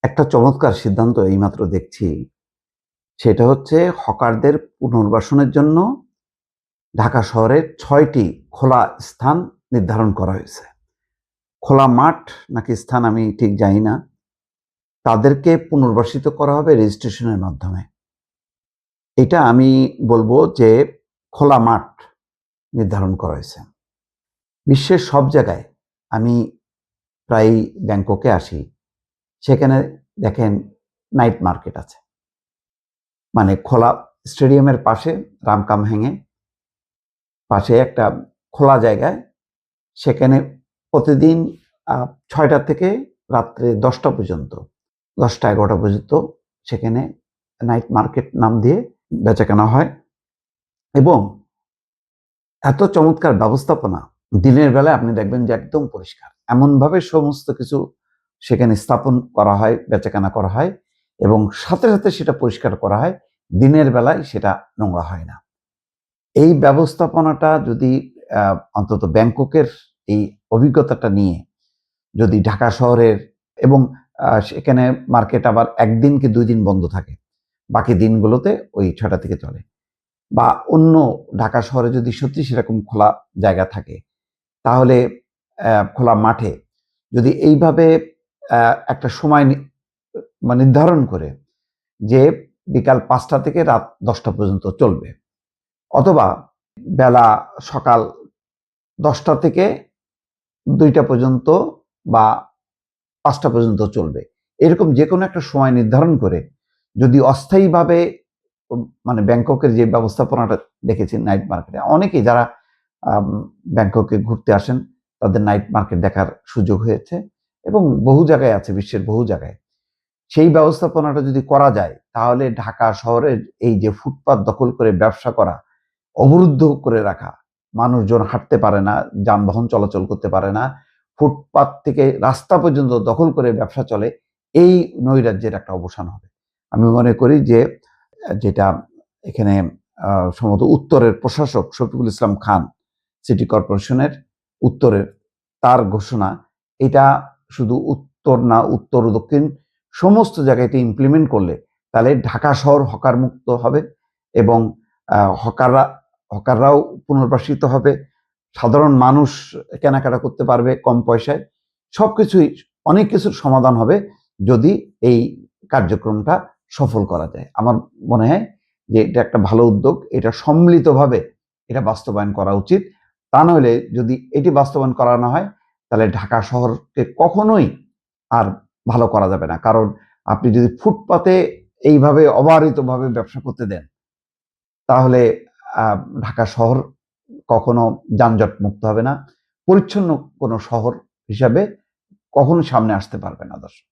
একটা চমৎকার সিদ্ধান্ত এইমাত্র দেখছি। সেটা হচ্ছে হকারদের পুনর্বাসনের জন্য ঢাকা শহরে ৬টি খোলা স্থান নির্ধারণ করা হয়েছে। খোলা মাঠ নাকি স্থান আমি ঠিক জানি না। তাদেরকে পুনর্বাসিত করা হবে রেজিস্ট্রেশনের মাধ্যমে। এটা আমি বলবো যে খোলা মাঠ নির্ধারণ করা হয়েছে। বিশ্বের সব জায়গায় আমি প্রায়ই ব্যাংককে আসি। সেখানে দেখেন নাইট মার্কেট আছে। মানে খোলা স্টেডিয়ামের পাশে রামকামহ্যাংয়ে পাশে একটা খোলা জায়গায় সেখানে প্রতিদিন ৬টা থেকে রাত্রে ১০টা পর্যন্ত ১০টা-১১টা পর্যন্ত সেখানে নাইট মার্কেট নাম দিয়ে বেচাকেনা হয় এবং এত চমৎকার ব্যবস্থাপনা। দিনের বেলায় আপনি দেখবেন যে একদম পরিষ্কার, এমনভাবে সমস্ত কিছু সেখানে স্থাপন করা হয়, বেচাকেনা করা হয় এবং সাথে সাথে সেটা পরিষ্কার করা হয়। দিনের বেলায় সেটা নোংরা হয় না। এই ব্যবস্থাপনাটা যদি অন্তত ব্যাংককের এই অভিজ্ঞতাটা নিয়ে যদি ঢাকা শহরের এবং সেখানে মার্কেট আবার ১ দিন কি ২ দিন বন্ধ থাকে, বাকি দিনগুলোতে ওই ৬টা থেকে চলে। বা অন্য ঢাকা শহরে যদি সত্যি সেরকম খোলা জায়গা থাকে, তাহলে খোলা মাঠে যদি এইভাবে একটা সময় নির্ধারণ করে যে বিকাল ৫টা থেকে রাত ১০টা পর্যন্ত চলবে, অথবা বেলা সকাল ১০টা থেকে ২টা পর্যন্ত বা ৫টা পর্যন্ত চলবে। এরকম যেকোনো একটা সময় নির্ধারণ করে যদি অস্থায়ীভাবে মানে ব্যাংককের যে ব্যবস্থাপনাটা দেখেছি নাইট মার্কেটে, অনেকেই যারা ব্যাংককে ঘুরতে আসেন তাদের নাইট মার্কেট দেখার সুযোগ হয়েছে এবং বহু জায়গায় আছে, বিশ্বের বহু জায়গায়। সেই ব্যবস্থাপনাটা যদি করা যায় তাহলে ঢাকা শহরের এই যে ফুটপাত দখল করে ব্যবসা করা, অবরুদ্ধ করে রাখা, মানুষজন হাঁটতে পারে না, যানবাহন চলাচল করতে পারে না, ফুটপাত থেকে রাস্তা পর্যন্ত দখল করে ব্যবসা চলে, এই নৈরাজ্যের একটা অবসান হবে। আমি মনে করি যে যেটা এখানে সম্ভবত উত্তরের প্রশাসক শফিকুল ইসলাম খান, সিটি কর্পোরেশনের উত্তরের, তার ঘোষণা, এটা শুধু উত্তর না, উত্তর ও দক্ষিণ সমস্ত জায়গায় এটা ইমপ্লিমেন্ট করলে তাহলে ঢাকা শহর হকার মুক্ত হবে এবং হকাররাও পুনর্বাসিত হবে, সাধারণ মানুষ কেনাকাটা করতে পারবে কম পয়সায়। সবকিছুই, অনেক কিছুর সমাধান হবে যদি এই কার্যক্রমটা সফল করা যায়। আমার মনে হয় যে এটা একটা ভালো উদ্যোগ, এটা সম্মিলিতভাবে এটা বাস্তবায়ন করা উচিত। তা নইলে যদি এটি বাস্তবায়ন করা না হয় তাহলে ঢাকা শহরকে কখনোই আর ভালো করা যাবে না। কারণ আপনি যদি ফুটপাতে এইভাবে অবারিতভাবে ব্যবসা করতে দেন, তাহলে ঢাকা শহর কখনো যানজট মুক্ত হবে না, পরিচ্ছন্ন কোনো শহর হিসাবে কখনো সামনে আসতে পারবে না দর্শক।